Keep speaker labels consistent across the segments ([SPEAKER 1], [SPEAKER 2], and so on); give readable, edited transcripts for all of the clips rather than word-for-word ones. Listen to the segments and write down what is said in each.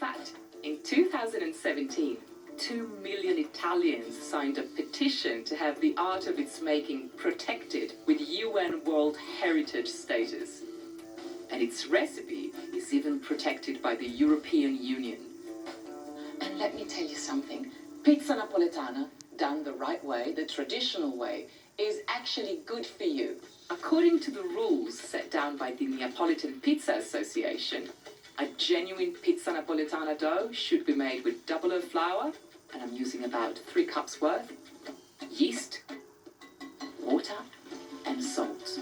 [SPEAKER 1] fact, in 2017, 2 million Italians signed a petition to have the art of its making protected with UN World Heritage status. And its recipe is even protected by the European Union. And let me tell you something, pizza napoletana, done the right way, the traditional way, is actually good for you. According to the rules set down by the Neapolitan Pizza Association, a genuine pizza napoletana dough should be made with 00 flour, and I'm using about 3 cups worth, yeast, water, and salt.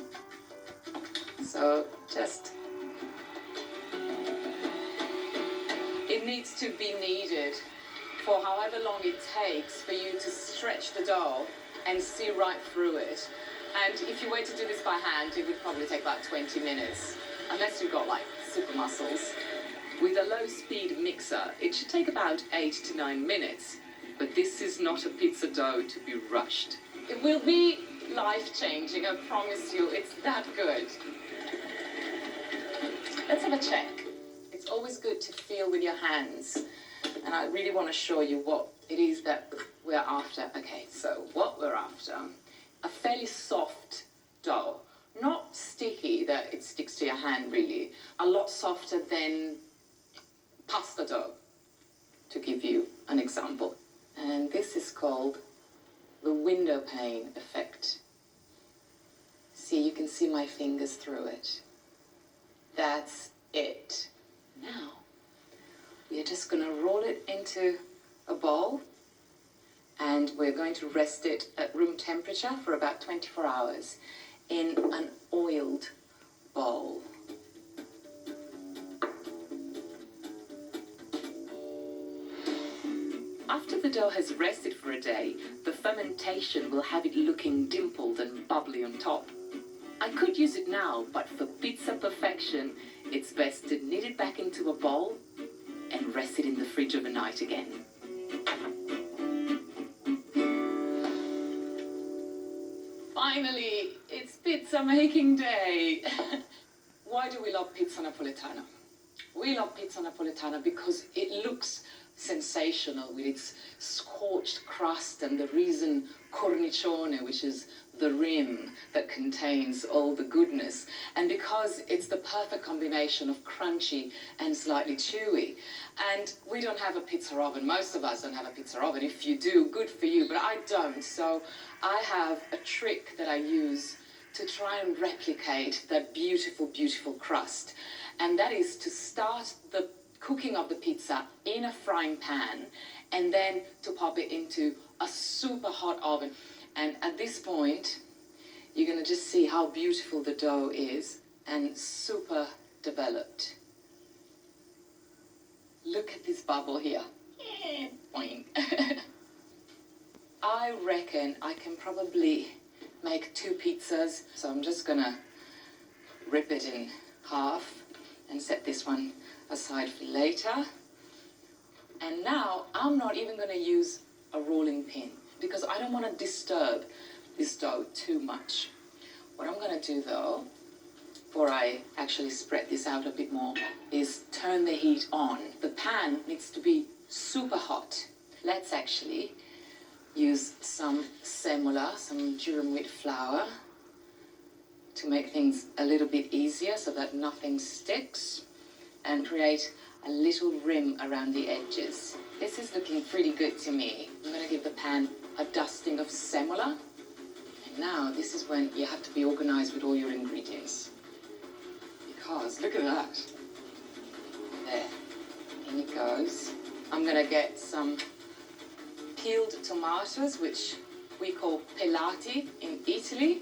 [SPEAKER 1] So just, it needs to be kneaded for however long it takes for you to stretch the dough and see right through it. And if you were to do this by hand, it would probably take about 20 minutes, unless you've got like super muscles. With a low-speed mixer, it should take about 8 to 9 minutes. But this is not a pizza dough to be rushed. It will be life-changing, I promise you. It's that good. Let's have a check. It's always good to feel with your hands. And I really want to show you what it is that we're after. Okay, so what we're after, a fairly soft dough. Not sticky that it sticks to your hand, really. A lot softer than pasta dough, to give you an example. And this is called the window pane effect. See, you can see my fingers through it. That's it. Now, we are just going to roll it into a bowl, and we're going to rest it at room temperature for about 24 hours in an oiled bowl. After the dough has rested for a day, the fermentation will have it looking dimpled and bubbly on top. I could use it now, but for pizza perfection, it's best to knead it back into a bowl and rest it in the fridge overnight again. Finally, it's pizza making day. Why do we love pizza napoletana? We love pizza napoletana because it looks sensational with its scorched crust and the reason cornicione, which is the rim that contains all the goodness, and because it's the perfect combination of crunchy and slightly chewy. And we don't have a pizza oven. Most of us don't have a pizza oven. If you do, good for you, but I don't. So I have a trick that I use to try and replicate that beautiful, beautiful crust. And that is to start the cooking of the pizza in a frying pan and then to pop it into a super hot oven. And at this point, you're going to just see how beautiful the dough is and super developed. Look at this bubble here. Boing. I reckon I can probably make 2 pizzas, so I'm just going to rip it in half and set this one aside for later. And now I'm not even going to use a rolling pin because I don't want to disturb this dough too much. What I'm going to do though, before I actually spread this out a bit more, is turn the heat on. The pan needs to be super hot. Let's actually use some semola, some durum wheat flour, to make things a little bit easier so that nothing sticks, and create a little rim around the edges. This is looking pretty good to me. I'm going to give the pan a dusting of semola. And now this is when you have to be organized with all your ingredients. Because look at that. There. In it goes. I'm going to get some peeled tomatoes, which we call pelati in Italy.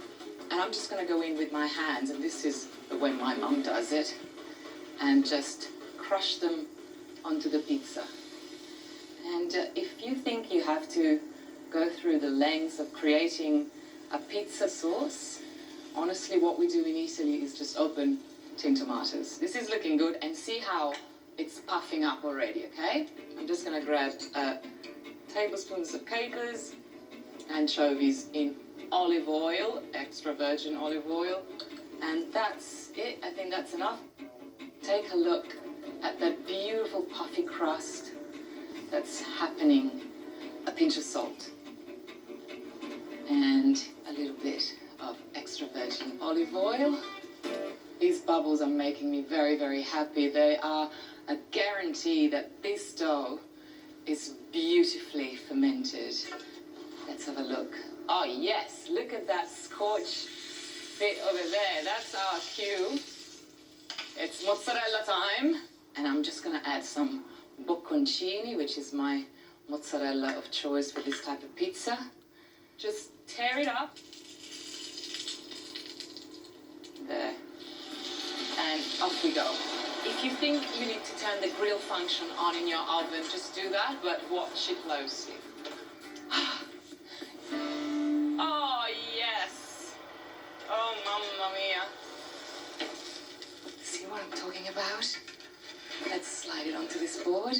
[SPEAKER 1] And I'm just going to go in with my hands, and this is the way my mum does it, and just crush them onto the pizza. And if you think you have to go through the lengths of creating a pizza sauce, honestly, what we do in Italy is just open tin tomatoes. This is looking good, and see how it's puffing up already, okay? I'm just going to grab tablespoons of capers, anchovies in olive oil, extra virgin olive oil, and that's it. I think that's enough. Take a look at that beautiful puffy crust that's happening, a pinch of salt and a little bit of extra virgin olive oil. These bubbles are making me very, very happy. They are a guarantee that this dough is beautifully fermented. Let's have a look. Oh yes, look at that scorch bit over there. That's our cue. It's mozzarella time. And I'm just gonna add some bocconcini, which is my mozzarella of choice for this type of pizza. Just tear it up. There. And off we go. If you think you need to turn the grill function on in your oven, just do that, but watch it closely. Oh, yes. Oh, mamma mia. See what I'm talking about? Let's slide it onto this board.